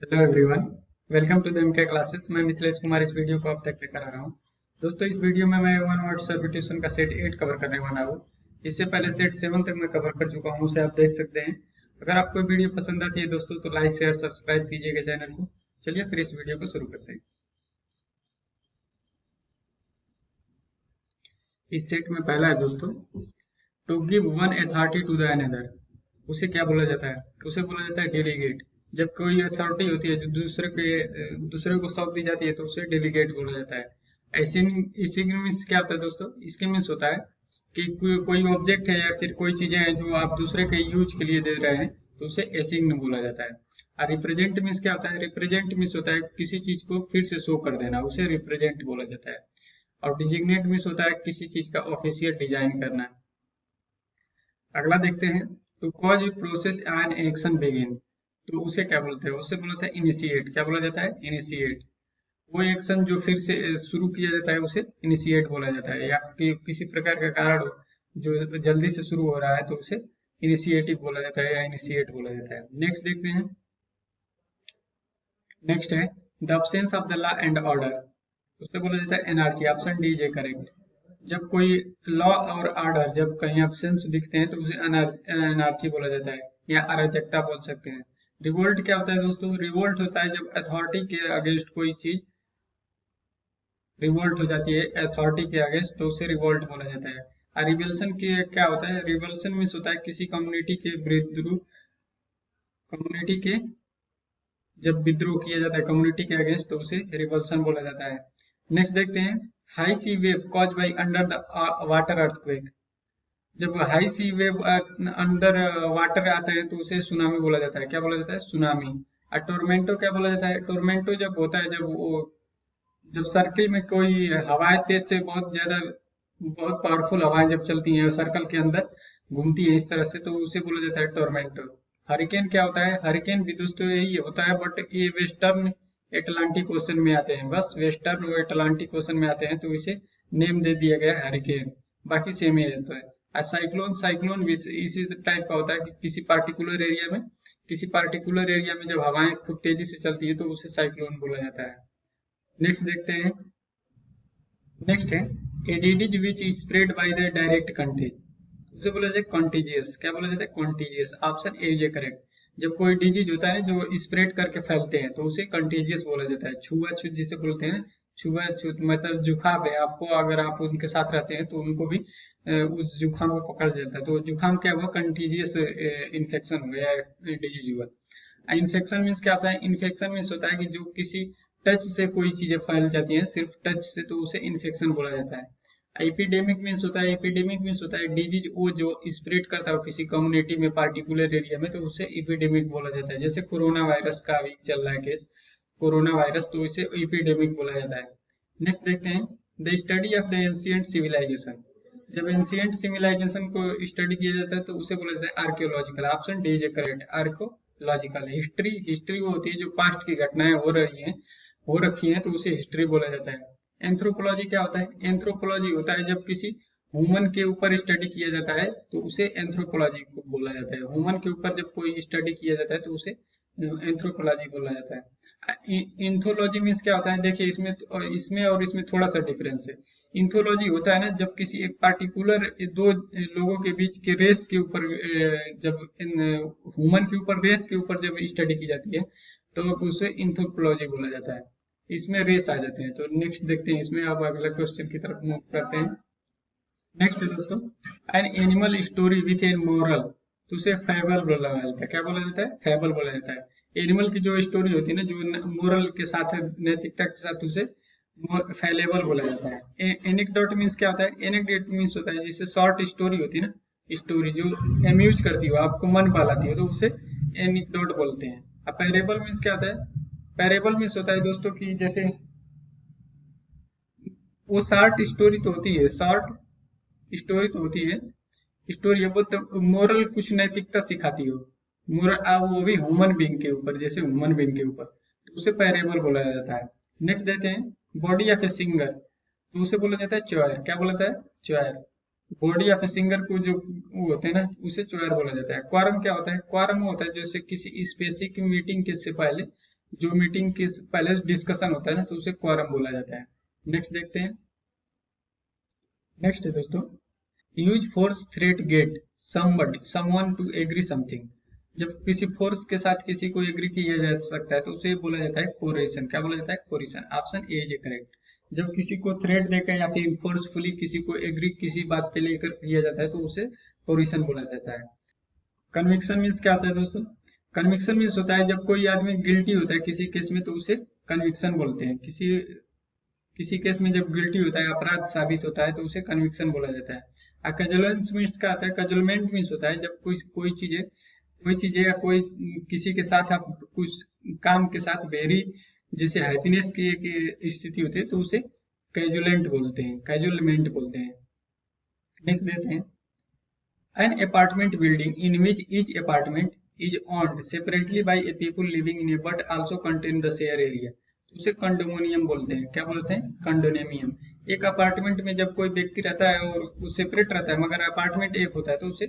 Hello everyone, welcome to the MK classes. मैं मिथिलेश कुमार इस video को आप तक लेकर आ रहा हूँ। दोस्तों, इस वीडियो में मैं वन वर्ड सब्स्टिट्यूशन का सेट 8 कवर करने वाला हूँ। इससे पहले सेट 7 तक मैं कवर कर चुका हूँ, उसे आप देख सकते हैं। अगर आपको वीडियो पसंद आती है दोस्तों तो लाइक शेयर सब्सक्राइब कीजिएगा चैनल को। चलिए फिर इस वीडियो को शुरू करते हैं। इस सेट में पहला है दोस्तों, to give one authority to the another. उसे क्या बोला जाता है? उसे बोला जाता है डेलीगेट। जब कोई अथॉरिटी होती है जो दूसरे को सौंप दी जाती है तो उसे डेलीगेट बोला जाता है। ऐसे इसी मीन्स क्या होता है दोस्तों? इसके मीन्स होता है कि कोई ऑब्जेक्ट है या फिर कोई चीजें हैं जो आप दूसरे के यूज के लिए दे रहे हैं तो उसे एसिग्न बोला जाता है। और रिप्रेजेंट मीन्स क्या होता है? रिप्रेजेंट मीन्स होता है किसी चीज को फिर से शो कर देना, उसे रिप्रेजेंट बोला जाता है। और डिजिग्नेट मीन्स होता है किसी चीज का ऑफिशियल डिजाइन करना। अगला देखते हैं, to cause a process and action begin. तो उसे क्या बोलते हैं? उसे बोलते हैं इनिशिएट। क्या बोला जाता है? इनिशिएट। वो एक्शन जो फिर से शुरू किया जाता है उसे इनिशिएट बोला जाता है, या किसी प्रकार का कारण हो जो जल्दी से शुरू हो रहा है तो उसे इनिशिएटिव बोला जाता है या इनिशिएट बोला जाता है। नेक्स्ट देखते हैं। नेक्स्ट है the absence of the law and order. उसे बोला जाता है anarchy. Option D is correct. जब कोई लॉ और ऑर्डर जब कहीं एब्सेंस दिखते हैं तो उसे अनार्ची बोला जाता है या अराजकता बोल सकते हैं। रिवोल्ट क्या होता है दोस्तों? रिवोल्ट होता है जब अथॉरिटी के अगेंस्ट कोई चीज रिवोल्ट हो जाती है, अथॉरिटी के अगेंस्ट, तो उसे रिवोल्ट बोला जाता है। और रिवल्सन की क्या होता है? रिवल्सन मीन्स होता है किसी कम्युनिटी के जब विद्रोह किया जाता है कम्युनिटी के अगेंस्ट तो उसे रिवल्सन बोला जाता है। नेक्स्ट देखते हैं, high sea wave cause by under the water earthquake. जब हाई सी वेव अंदर वाटर आते हैं तो उसे सुनामी बोला जाता है। क्या बोला जाता है? सुनामी। और टोरमेंटो क्या बोला जाता है? टोरमेंटो जब होता है जब सर्किल में कोई हवाएं तेज से बहुत पावरफुल हवाएं जब चलती हैं सर्कल के अंदर घूमती है इस तरह से तो उसे बोला जाता है टोरमेंटो। हरिकेन क्या होता है? हरिकेन भी दोस्तों यही होता है, बट ये वेस्टर्न एटलांटिक ओशन में आते हैं। बस वेस्टर्न और एटलांटिक ओशन में आते हैं तो इसे नेम दे दिया गया है हरिकेन। बाकी सेम ही रहता है। और साइक्लोन साइक्लोन भी इसी टाइप का होता है कि किसी पार्टिकुलर एरिया में जब हवाएं खूब तेजी से चलती है तो उसे साइक्लोन बोला जाता है। नेक्स्ट देखते हैं। नेक्स्ट है a disease which is spread by the direct contact. उसे बोला जाता है कॉन्टीजियस। क्या बोला जाता है? Contagious. Option A is correct. जब कोई डिजीज होता है जो स्प्रेड करके फैलते हैं तो उसे कंटेजियस बोला जाता है। छुआछूत जिसे बोलते हैं, छुआछूत मतलब जुकाम है आपको, अगर आप उनके साथ रहते हैं तो उनको भी उस जुकाम को पकड़ जाता है तो जुकाम क्या हुआ? कंटीजियस इन्फेक्शन हो गया, डिजीज हुआ। इन्फेक्शन मीन्स क्या होता है? इन्फेक्शन मीन्स होता है कि जो किसी टच से कोई चीजें फैल जाती हैं सिर्फ टच से तो उसे इन्फेक्शन बोला जाता है। एपिडेमिक मीन्स होता है डिजीज वो जो स्प्रेड करता है किसी कम्युनिटी में पार्टिकुलर एरिया में तो उसे एपिडेमिक बोला जाता है। जैसे कोरोना वायरस का अभी चल रहा है केस, कोरोना वायरस, तो इसे एपिडेमिक बोला जाता है। नेक्स्ट देखते हैं, the study of the ancient civilization. जब एंशियंट सिविलाइजेशन को स्टडी किया जाता है तो उसे बोला जाता है archaeological. Option D is correct. Archaeological history, history वो होती है जो पास्ट की घटनाएं हो रखी हैं तो उसे हिस्ट्री बोला जाता है। एंथ्रोपोलॉजी क्या होता है? एंथ्रोपोलॉजी होता है जब किसी ह्यूमन के ऊपर स्टडी किया जाता है तो उसे एंथ्रोपोलॉजी को बोला जाता है। ह्यूमन के ऊपर जब कोई स्टडी किया जाता है तो उसे एंथ्रोपोलॉजी बोला जाता है। इंथोलॉजी मीन्स क्या होता है? देखिए इसमें और इसमें थोड़ा सा डिफरेंस है। इंथोलॉजी होता है ना जब किसी एक पार्टिकुलर दो लोगों के बीच के रेस के ऊपर जब ह्यूमन के ऊपर रेस के ऊपर जब स्टडी की जाती है तो उसे इंथोपोलॉजी बोला जाता है। इसमें रेस आ जाते हैं। तो नेक्स्ट देखते हैं, इसमें अब अगला क्वेश्चन की तरफ मूव करते हैं। नेक्स्ट है दोस्तों, an animal story with A moral. तो उसे फैबल बोला जाता है। क्या बोला जाता है? फैबल बोला जाता है। एनिमल की जो स्टोरी होती है ना जो मोरल के साथ है, नैतिकता के साथ, उसे फैलेबल बोला जाता है। एनेक्डोट मीन्स क्या होता है? एनेक्डोट मीन्स होता है जिससे शॉर्ट स्टोरी होती है ना, स्टोरी जो अम्यूज करती हो, आपको मन बहलाती हो, तो उसे एनेक्डोट बोलते हैं। अब पैरेबल मीन्स क्या होता है? पैरेबल मीन्स होता है दोस्तों कि जैसे वो शॉर्ट स्टोरी तो होती है, शॉर्ट स्टोरी तो होती है, स्टोरी है बहुत मोरल, कुछ नैतिकता सिखाती हो, मोरल वो भी ह्यूमन बीइंग के ऊपर, जैसे ह्यूमन बीइंग के ऊपर, तो उसे पैरेबल बोला जाता है। नेक्स्ट देते हैं, बॉडी ऑफ ए सिंगर। तो उसे बोला जाता है चॉयर। क्या बोला जाता है? चॉयर। बॉडी ऑफ ए सिंगर को जो वो होते हैं ना उसे चॉयर बोला जाता है। क्वारम क्या होता है? क्वारम होता है जैसे किसी स्पेसिफिक मीटिंग के से पहले जो मीटिंग के पहले डिस्कशन होता है ना, तो उसे क्वारम बोला जाता है। नेक्स्ट देखते हैं। नेक्स्ट है दोस्तों, use force threat get someone to agree something. जब किसी फोर्स के साथ किसी को एग्री किया जा सकता है तो उसे बोला जाता है कोरिशन। क्या बोला जाता है? Coercion. Option A is correct. जब किसी को थ्रेट देकर या फिर फोर्सफुली किसी को एग्री किसी बात पे लेकर किया जाता है तो उसे कोरिशन बोला जाता है। कन्विक्शन मीन्स क्या होता है दोस्तों? कन्विक्शन मीन्स होता है जब कोई आदमी गिल्टी होता है किसी केस में तो उसे कन्विक्शन बोलते हैं। किसी केस में जब गिल्टी होता है, अपराध साबित होता है तो उसे कन्विक्शन बोला जाता है। कजलमेंट मीन्स क्या आता है? कजलमेंट मीन्स होता है जब कोई चीजें या कोई किसी के साथ आप कुछ काम के साथ वेरी जैसे हैप्पीनेस की एक स्थिति होती है तो उसे कैजुलेंट बोलते हैं, कैजुलमेंट बोलते हैं। नेक्स्ट देते हैं, an apartment building in which each apartment is owned separately by a people living in a but also contain the share area, तो उसे कंडोमिनियम बोलते हैं। क्या बोलते हैं? कंडोमिनियम। एक अपार्टमेंट में जब कोई व्यक्ति रहता है और वो सेपरेट रहता है मगर अपार्टमेंट एक होता है तो उसे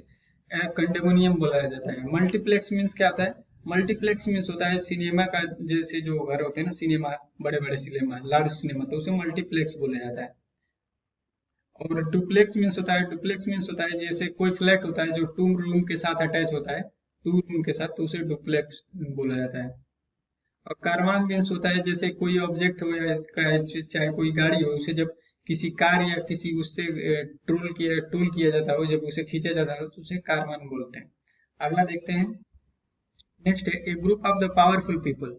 कंडोमिनियम बोला जाता है। मल्टीप्लेक्स मीन्स क्या होता है? मल्टीप्लेक्स मीन्स होता है सिनेमा का, जैसे जो घर होते हैं ना सिनेमा, बड़े बड़े सिनेमा, लार्ज सिनेमा, तो उसे मल्टीप्लेक्स बोला जाता है। और डुप्लेक्स मीन्स होता है, डुप्लेक्स मीन्स होता है जैसे कोई फ्लैट होता है जो 2 रूम के साथ अटैच होता है, 2 रूम के साथ, तो उसे डुप्लेक्स बोला जाता है। और कारवान मीन्स होता है जैसे कोई ऑब्जेक्ट हो या चाहे कोई गाड़ी हो, उसे जब किसी कार या किसी उससे टोल किया जाता हो, जब उसे खींचा जाता है तो उसे कारवान बोलते हैं। अगला देखते हैं। नेक्स्ट है, a group of the powerful people,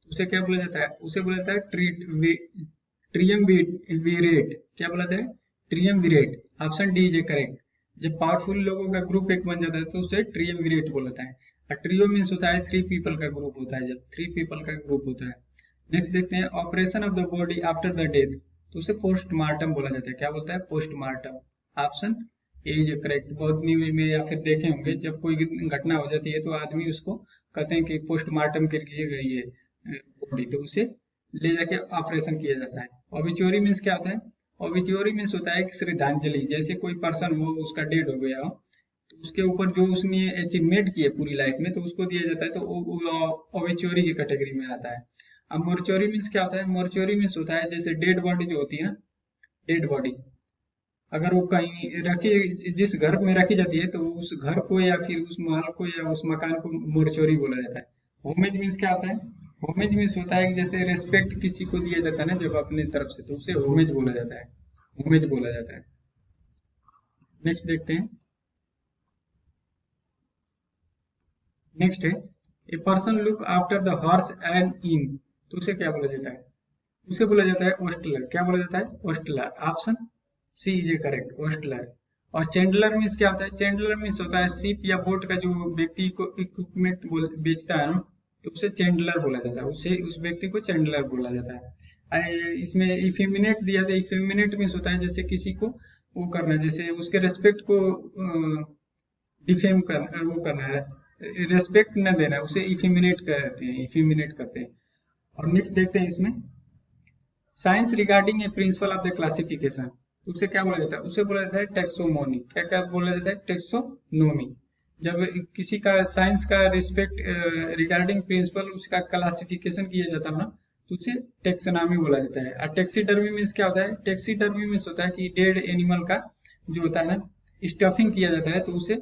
उसे क्या बोला जाता है? उसे बोला जाता है ट्रियमविरेट। क्या बोला जाता है? Triumvirate. Option D is correct. जब पावरफुल लोगों का ग्रुप एक बन जाता है तो उसे ट्रियमविरेट बोला जाता है। ट्रियो मीन्स होता है 3 पीपल का ग्रुप होता है, जब 3 पीपल का ग्रुप होता है। नेक्स्ट देखते हैं, operation of the body after the death, तो उसे पोस्टमार्टम बोला जाता है। क्या बोलता है? Postmortem. Option A is correct. बहुत न्यूज में या फिर देखे होंगे जब कोई घटना हो जाती है तो आदमी उसको कहते हैं कि पोस्टमार्टम के लिए गई है बॉडी, तो उसे ले जाके ऑपरेशन किया जाता है। ऑबिचुअरी मीन्स क्या होता है? ऑबिचुअरी मीन्स होता है कि श्रद्धांजलि, जैसे कोई पर्सन हो उसका डेड हो गया हो तो उसके ऊपर जो उसने अचीवमेंट की है पूरी लाइफ में तो उसको दिया जाता है, तो ऑबिचुअरी की कैटेगरी में आता है। अब मोर्चुअरी मीन्स क्या होता है? मोर्चुअरी मीन्स होता है जैसे डेड बॉडी जो होती है ना, डेड बॉडी अगर वो कहीं रखी, जिस घर में रखी जाती है तो उस घर को या फिर उस महल को या उस मकान को मोर्चुअरी बोला जाता है। होमेज मीन्स क्या होता है? होमेज मीन्स होता है जैसे रेस्पेक्ट किसी को दिया जाता है ना जब अपने तरफ से, तो उसे होमेज बोला जाता है, होमेज बोला जाता है। नेक्स्ट देखते हैं। नेक्स्ट है, a person look after the horse and in, तो उसे क्या बोला जाता है? उसे बोला जाता है ओस्टलर। क्या बोला जाता है? Ostler. Option C is correct, ostler. और चैंडलर मीन्स क्या होता है? चैंडलर मीन्स होता है शिप या बोट का जो व्यक्ति को इक्विपमेंट बेचता है ना, तो उसे चैंडलर बोला जाता है, उसे उस व्यक्ति को चैंडलर बोला जाता है। इसमें इफेमिनेट दिया था। इफेमिनेट मीन्स होता है जैसे किसी को वो करना, जैसे उसके रेस्पेक्ट को डिफेम करना, वो करना है, रेस्पेक्ट न देना, उसे इफेमिनेट कहते हैं, इफेमिनेट करते हैं। और नेक्स्ट देखते हैं इसमें, science regarding A principle of the classification, उसे क्या बोला जाता है? उसे बोला जाता है टेक्सोनोमी। क्या क्या बोला जाता है? टेक्सोनोमी। जब किसी का साइंस का रिस्पेक्ट रिगार्डिंग प्रिंसिपल उसका क्लासिफिकेशन किया जाता है ना, तो उसे टेक्सोनॉमी बोला जाता है। और टैक्सीडर्मी मीन्स क्या होता है? टैक्सीडर्मी मीन्स होता है कि डेड एनिमल का जो होता है ना स्टफिंग किया जाता है, तो उसे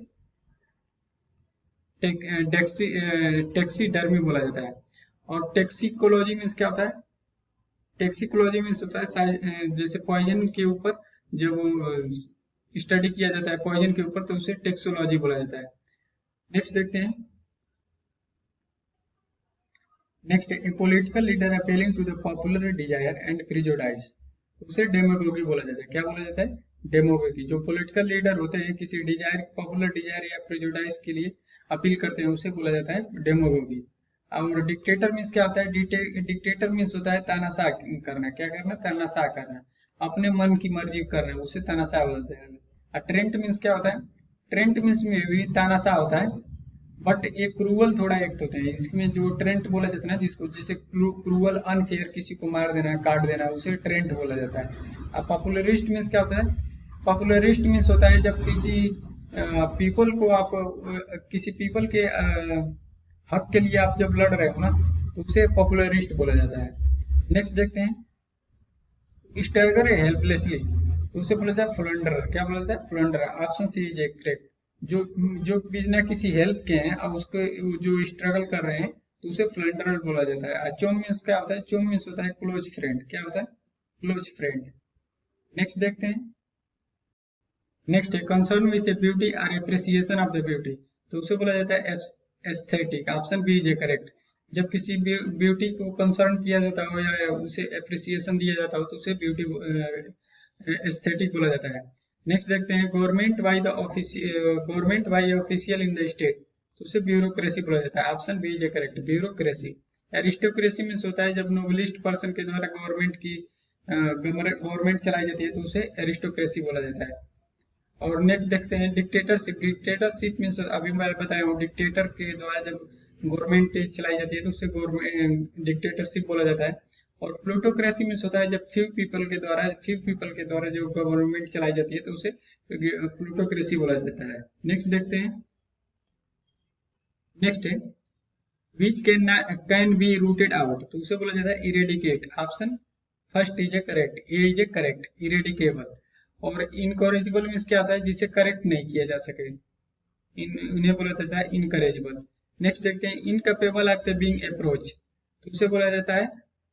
टैक्सीडर्मी बोला जाता है। और टैक्सिकोलॉजी मीन्स क्या होता है? टैक्सिकोलॉजी मीन्स होता है जैसे पॉइजन के ऊपर जब स्टडी किया जाता है पॉइजन के ऊपर, तो उसे टैक्सोलॉजी बोला जाता है। नेक्स्ट देखते हैं। Next, a political leader appealing to the popular desire and prejudice, उसे डेमोगोगी बोला जाता है। क्या बोला जाता है? डेमोगोगी। जो पॉलिटिकल लीडर होते हैं किसी डिजायर, पॉपुलर डिजायर या प्रिजुडाइस के लिए अपील करते हैं, उसे बोला जाता है डेमोगोगी। और डिक्टेटर मीन्स क्या होता है? डिक्टेटर मीन्स होता है तानाशाह करना। क्या करना? तानाशाह करना, अपने मन की मर्जी करना, उसे तानाशाह बोलते हैं। और ट्रेंट मीन्स क्या होता है? ट्रेंट मीन्स में भी तानाशाह होता है, बट एक क्रूअल थोड़ा एक्ट होते हैं इसमें। जो ट्रेंट बोला जाता है ना, जिसको जैसे क्रूअल अनफेयर किसी को मार देना, काट देना, उसे ट्रेंट बोला जाता है। अब पॉपुलरिस्ट मीन्स क्या होता है? पॉपुलरिस्ट मीन्स होता है जब किसी पीपल को आप किसी पीपल के हक के लिए आप जब लड़ रहे हो ना, तो तो उसे पॉपुलरिस्ट बोला जाता है। नेक्स्ट देखते हैं स्टैगर हेल्पलेसली, तो उसे बोला जाता है फ्लंडर। क्या बोला जाता है? Flounder. Option C is correct. जो जो बिना किसी हेल्प के हैं और उसको जो स्ट्रगल कर रहे हैं तो उसे फ्लंडर बोला जाता है। चोम मीन्स क्या होता है? चोम मीन्स होता है क्लोज फ्रेंड। क्या होता है? Close friend. नेक्स्ट देखते हैं। नेक्स्ट है कंसर्न विथ ब्यूटी और एप्रिसिएशन ऑफ द ब्यूटी, तो उसे बोला जाता है aesthetic. Option B is correct. जब किसी ब्यूटी को कंसर्न किया जाता हो या उसे एप्रिसिएशन दिया जाता हो तो उसे ब्यूटी एस्थेटिक बोला जाता है। नेक्स्ट देखते हैं government by official in the state, तो उसे ब्यूरोक्रेसी बोला जाता है। Option B is correct, bureaucracy. Aristocracy means होता है जब नोबलिस्ट पर्सन के द्वारा गवर्नमेंट चलाई जाती है तो उसे एरिस्टोक्रेसी बोला जाता है। और नेक्स्ट देखते हैं डिक्टेटरशिप। डिक्टेटरशिप मीन्स अभी मैं बताया हूँ डिक्टेटर के द्वारा जब गवर्नमेंट चलाई जाती है तो उसे डिक्टेटरशिप बोला जाता है। और प्लूटोक्रेसी मीन्स होता है जब फ्यू पीपल के द्वारा जो गवर्नमेंट चलाई जाती है तो उसे प्लूटोक्रेसी बोला जाता है। नेक्स्ट देखते हैं। नेक्स्ट है which can be rooted out, तो उसे बोला जाता है eradicate. Option first is a correct, A is a correct, eradicable. और इनकरेजिबल मीन्स क्या होता है? जिसे करेक्ट नहीं किया जा सके, इन्हें बोला जाता है इनकरेजिबल। नेक्स्ट देखते हैं इनकैपेबल ऑफ बीइंग अप्रोच, तो उसे बोला जाता है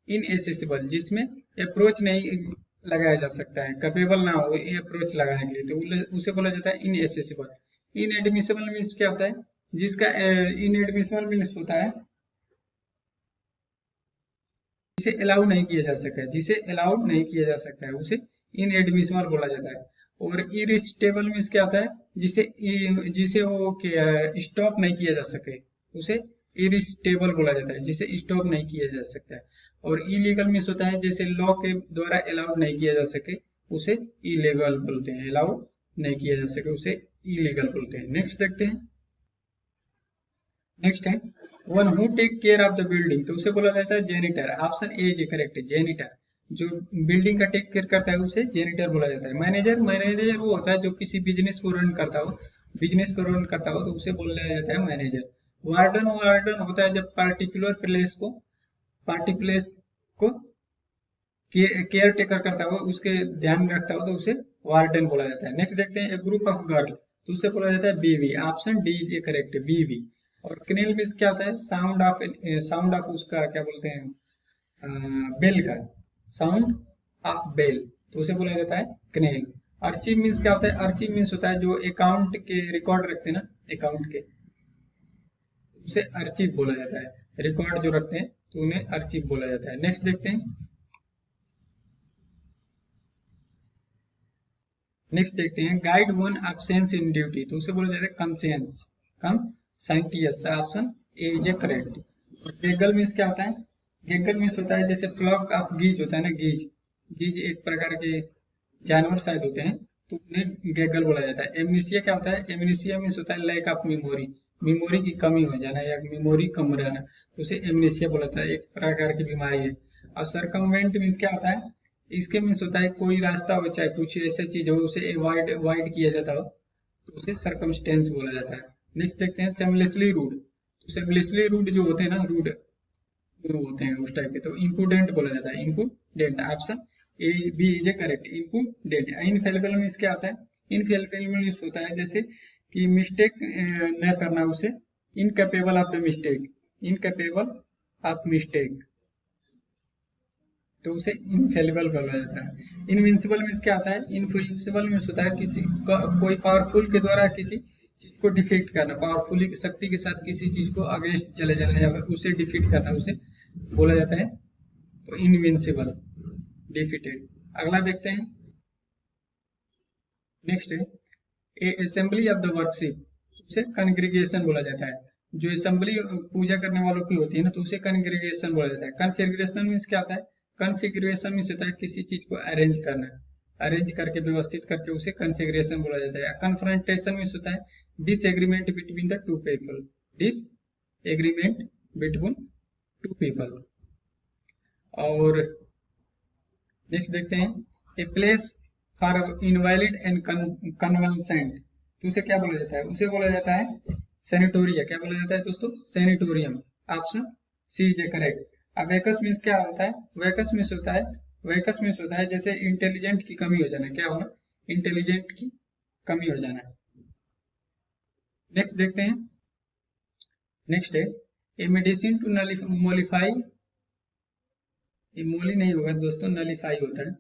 इनएसेसिबल, जिसमें अप्रोच नहीं लगाया जा सकता है, कैपेबल ना हो अप्रोच लगाने के लिए, तो उसे बोला जाता है इनएसेसिबल। इनएडमिसिबल मीन्स क्या होता है? जिसका इनएडमिसिबल मीन्स होता है जिसे अलाउड नहीं किया जा सकता है, जिसे अलाउड नहीं किया जा सकता है उसे इनएडमिसिबल बोला जाता है। और इरिस्टेबल मीन्स क्या होता है? जिसे वो स्टॉप नहीं किया जा सके उसे इरिस्टेबल बोला जाता है, जिसे स्टॉप नहीं किया जा सकता है। और इलीगल मीन्स होता है जैसे लॉ के द्वारा अलाउड नहीं किया जा सके उसे इलीगल बोलते हैं, अलाउड नहीं किया जा सके उसे इलीगल बोलते हैं। नेक्स्ट देखते हैं। नेक्स्ट है one who take care of the building, तो उसे बोला जाता है janitor. Option A is correct, janitor. जो बिल्डिंग का टेक केयर करता है उसे जेनिटर बोला जाता है। मैनेजर वो होता है जो किसी बिजनेस को रन करता हो तो उसे बोला जाता है मैनेजर। वार्डन होता है जब पार्टिकुलर प्लेस को केयर टेकर करता हो, उसके ध्यान रखता हो तो उसे वार्डन बोला जाता है। नेक्स्ट देखते हैं ए ग्रुप ऑफ गर्ल, तो उसे बोला जाता है बीवी। ऑप्शन डी इज करेक्ट, बीवी। और क्नेल मीन्स क्या होता है? साउंड ऑफ उसका क्या बोलते हैं बेल का, साउंड ऑफ बेल, तो उसे बोला जाता है क्नेल। अर्चिव मीन्स क्या होता है? अर्चिव मीन्स होता है जो अकाउंट के रिकॉर्ड रखते हैं ना, अकाउंट के, उसे अर्चिव बोला जाता है। रिकॉर्ड जो रखते हैं तो उन्हें अर्चिव बोला जाता है। नेक्स्ट देखते हैं। नेक्स्ट देखते हैं guide one absence in duty, तो उसे बोला जाता है conscientious. Option A is correct. और गेगल मीन्स क्या होता है? गेगल मीन्स होता है जैसे फ्लॉक ऑफ गीज होता है ना, गीज एक प्रकार के जानवर शायद होते हैं तो उन्हें गेगल बोला जाता है। एमनीसिया क्या होता है? एमनीसिया मीन्स होता है लैक ऑफ मेमोरी की कमी हो जाना या मेमोरी कम रहना, उसे एमनीसिया बोला जाता है, एक प्रकार की बीमारी है। और सरकमवेंट मीन्स क्या होता है? इसके मीन्स होता है कोई रास्ता हो चाहे कुछ ऐसी चीज हो उसे अवॉइड किया जाता हो तो उसे सरकमस्टेंस बोला जाता है। नेक्स्ट देखते हैं सेमलेसली रूड, तो सेमलेसली रूड जो होते हैं ना, रूड जो होते हैं उस टाइप के, तो इम्प्रूडेंट बोला जाता है, imprudent. Option A B is correct, imprudent. Infallible means क्या होता है? इनफेलिबल मीन्स होता है जैसे कि मिस्टेक न करना, उसे incapable of the mistake, incapable of mistake, तो उसे इनफेलिबल बोला जाता है। इनविंसिबल मीन्स क्या होता है? इनविंसिबल मीन्स होता है कोई पावरफुल के द्वारा किसी चीज को डिफीट करना, पावरफुली की शक्ति के साथ किसी चीज को अगेंस्ट चले जाना या उसे डिफीट करना, उसे बोला जाता है तो इनविंसिबल, डिफीटेड। अगला देखते हैं। नेक्स्ट है ए असेंबली ऑफ द वर्कशिप, उसे कॉन्ग्रीगेशन बोला जाता है। जो असेंबली पूजा करने वालों की होती है ना तो उसे कॉन्ग्रीगेशन बोला जाता है। कॉन्फ़िगरेशन मीन्स क्या होता है? कॉन्फ़िगरेशन मीन्स होता है किसी चीज को अरेंज करना, अरेंज करके व्यवस्थित करके उसे कॉन्फ़िगरेशन बोला जाता है। कन्फ्रंटेशन मीन्स होता है disagreement between the two people, disagreement between two people. और नेक्स्ट देखते हैं a place for invalid and convulsant, तो उसे क्या बोला जाता है? उसे बोला जाता है सैनिटोरिया। क्या बोला जाता है दोस्तों? Sanatorium. Option C is a correct. अब वेकस मीन्स क्या होता है? वेकस मीन्स होता है जैसे इंटेलिजेंट की कमी हो जाना। क्या होना? इंटेलिजेंट की कमी हो जाना। नेक्स्ट देखते हैं। नेक्स्ट है ए मेडिसिन टू मोलिफाई, मोली नहीं होगा दोस्तों, नलीफाई होता है।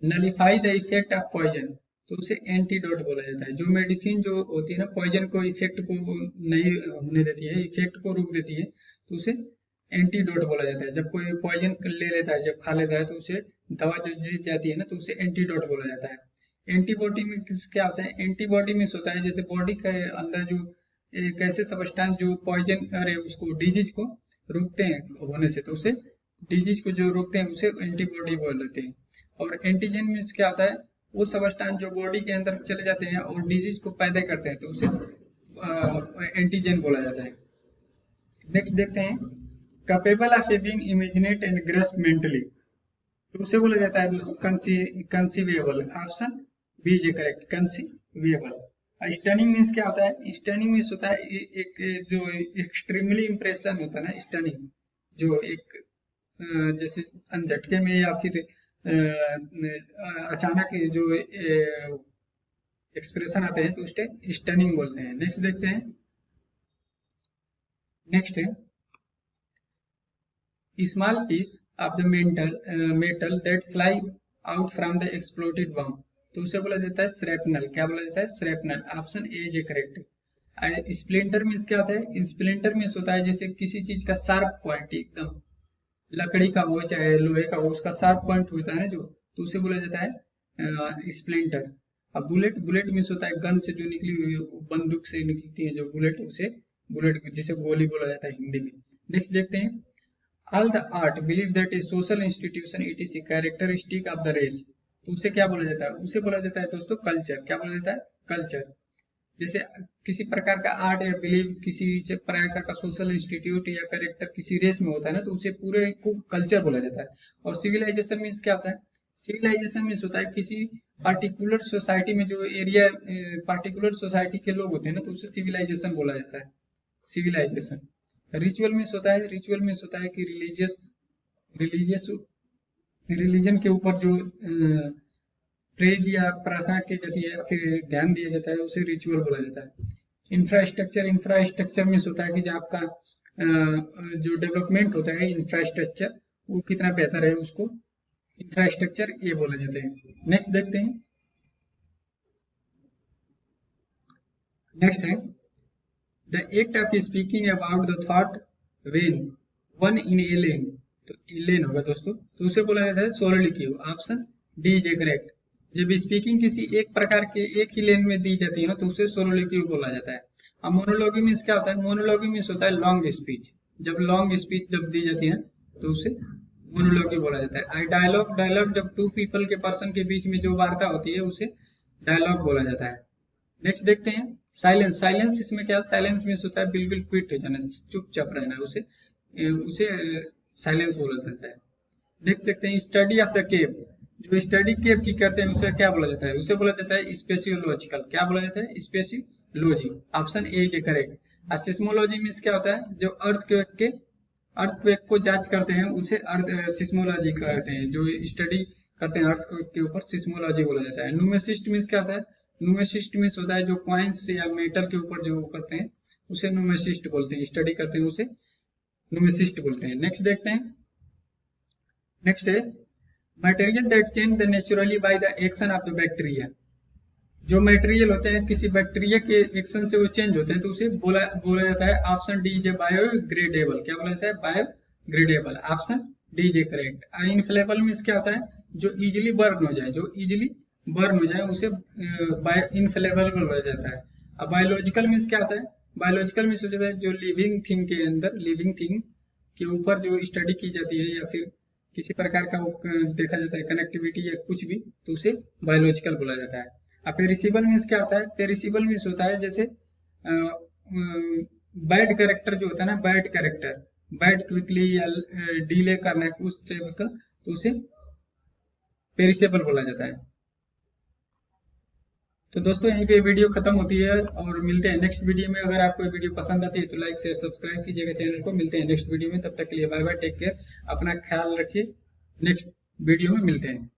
Nullify the effect of poison, तो उसे एंटीडोट बोला जाता है। जो मेडिसिन जो होती है ना, पॉइजन को इफेक्ट को नहीं होने देती है, इफेक्ट को रोक देती है, तो उसे एंटीडोट बोला जाता है। जब कोई पॉइजन ले लेता है, जब खा लेता है, तो उसे दवा जो जीत जाती है ना, तो उसे एंटीडोट बोला जाता है। एंटीबॉडी में क्या होता है? एंटीबॉडी में होता है जैसे बॉडी के अंदर जो एक ऐसे सबस्टेंस जो पॉइजन अरे उसको डिजीज को रोकते हैं होने से, तो उसे डिजीज को जो रोकते हैं उसे एंटीबॉडी बोल लेते हैं। और एंटीजन मीन्स क्या होता है? वो सबस्टेंस जो बॉडी के अंदर चले जाते हैं और डिजीज को पैदा करते हैं, तो उसे एंटीजन बोला जाता है। नेक्स्ट देखते हैं capable of being imaginate and grasp mentally, तो उसे बोला जाता है दोस्तों conceivable. Option B is correct, conceivable. Stunning means क्या होता है? स्टनिंग मीन्स होता है एक जो एक्सट्रीमली इंप्रेशन होता है ना, स्टनिंग जो एक जैसे झटके में या फिर अचानक जो एक्सप्रेशन आते हैं, तो उसे स्टनिंग बोलते हैं। नेक्स्ट देखते हैं। नेक्स्ट है small piece of the metal that fly out from the exploded bomb, तो उसे बोला जाता है श्रैपनल। क्या बोला जाता है? Shrapnel. Option A is correct. Splinter means क्या होता है? स्प्लिंटर मीन्स होता है जैसे किसी चीज का शार्प पॉइंट, एकदम लकड़ी का हो चाहे लोहे का हो, उसका शार्प पॉइंट होता है ना जो, तो उसे बोला जाता है स्प्लिंटर। अब बुलेट मीन्स होता है गन से जो निकली हुई, बंदूक से निकलती है जो बुलेट, उसे बुलेट जिसे गोली बोला जाता है हिंदी में। नेक्स्ट देखते हैं all the art believe that a social institution it is characteristic of the race, तो उसे क्या बोला जाता है? उसे बोला जाता है दोस्तों कल्चर। क्या बोला जाता है? कल्चर। जैसे किसी प्रकार का आर्ट या बिलीव किसी प्रकार का सोशल इंस्टीट्यूट या कैरेक्टर किसी रेस में होता है ना, तो उसे पूरे को कल्चर बोला जाता है। और सिविलाइजेशन मीन्स क्या होता है? सिविलाइजेशन मीन्स होता है किसी पार्टिकुलर सोसाइटी में जो एरिया पार्टिकुलर सोसाइटी के लोग होते हैं ना, तो उसे सिविलाइजेशन बोला जाता है, सिविलाइजेशन। रिचुअल मीन्स होता है, रिचुअल मीन्स होता है कि रिलीजियस रिलीजन के ऊपर जो प्रेज या प्रार्थना की जाती है, फिर ध्यान दिया जाता है, उसे रिचुअल बोला जाता है। इंफ्रास्ट्रक्चर मीन्स होता है कि जो आपका जो डेवलपमेंट होता है इंफ्रास्ट्रक्चर, वो कितना बेहतर है, उसको इंफ्रास्ट्रक्चर ये बोला जाता है। नेक्स्ट देखते हैं। नेक्स्ट है the act of speaking about the thought when one in alone, तो एलेन होगा दोस्तों, तो उसे बोला जाता है soliloquy. Option D is correct. जब स्पीकिंग किसी एक प्रकार के एक ही लेन में दी जाती है ना, तो उसे सोलोलिक्यू बोला जाता है। अब मोनोलॉगी मीन्स क्या होता है? मोनोलॉगी मीन्स होता है लॉन्ग स्पीच। जब लॉन्ग स्पीच जब दी जाती है तो उसे मोनोलॉगी बोला जाता है। डायलॉग जब टू पीपल के पर्सन के बीच में जो वार्ता होती है, उसे डायलॉग बोला जाता है। नेक्स्ट देखते हैं साइलेंस। साइलेंस इसमें क्या? साइलेंस मीन्स होता है बिल्कुल क्विट हो जाना, चुपचाप रहना, उसे उसे साइलेंस बोला जाता है। नेक्स्ट देखते हैं स्टडी ऑफ द केव। जो स्टडी केव की करते हैं उसे क्या बोला जाता है? उसे बोला जाता है स्पेसियोलॉजिकल। क्या बोला जाता है? Speciology. Option A is correct. और सिस्मोलॉजी मीन्स क्या होता है? जो अर्थक्वेक को जांच करते हैं उसे सिस्मोलॉजी कहते हैं। जो स्टडी करते हैं अर्थक्वेक के ऊपर, सिस्मोलॉजी बोला जाता है। न्यूमेसिस्ट मीन्स क्या होता है? न्यूमेसिस्ट मीन्स होता है जो कॉइन्स या मेटल के ऊपर जो करते हैं, उसे न्यूमेसिस्ट बोलते हैं। स्टडी करते हैं उसे न्यूमेसिस्ट बोलते हैं। नेक्स्ट देखते हैं। नेक्स्ट है material that change the naturally by the action of the bacteria. जो मटेरियल होते हैं किसी बैक्टीरिया के एक्शन से वो चेंज होते हैं, तो उसे बोला जाता है ऑप्शन डी इज बायोग्रेडेबल। क्या बोला जाता है? Biodegradable. Option D is correct. Inflammable means क्या होता है? जो इजिली बर्न हो जाए, जो इजिली बर्न हो जाए उसे इनफ्लेमेबल बोला जाता है। अब बायोलॉजिकल मीन्स क्या होता है? बायोलॉजिकल मीन्स होता है जो लिविंग थिंग के अंदर, लिविंग थिंग के ऊपर जो स्टडी की जाती है या फिर किसी प्रकार का देखा जाता है कनेक्टिविटी या कुछ भी, तो उसे बायोलॉजिकल बोला जाता है। अब पेरिसिबल मीन्स क्या होता है? पेरिसिबल मीन्स होता है जैसे बैड कैरेक्टर जो होता है ना, बैड कैरेक्टर, बैड क्विकली या डिले करना है उस टाइप का, तो उसे पेरिसेबल बोला जाता है। तो दोस्तों यहीं पे वीडियो खत्म होती है और मिलते हैं नेक्स्ट वीडियो में। अगर आपको वीडियो पसंद आती है तो लाइक शेयर सब्सक्राइब कीजिएगा चैनल को। मिलते हैं नेक्स्ट वीडियो में, तब तक के लिए बाय बाय, टेक केयर, अपना ख्याल रखिए। नेक्स्ट वीडियो में मिलते हैं।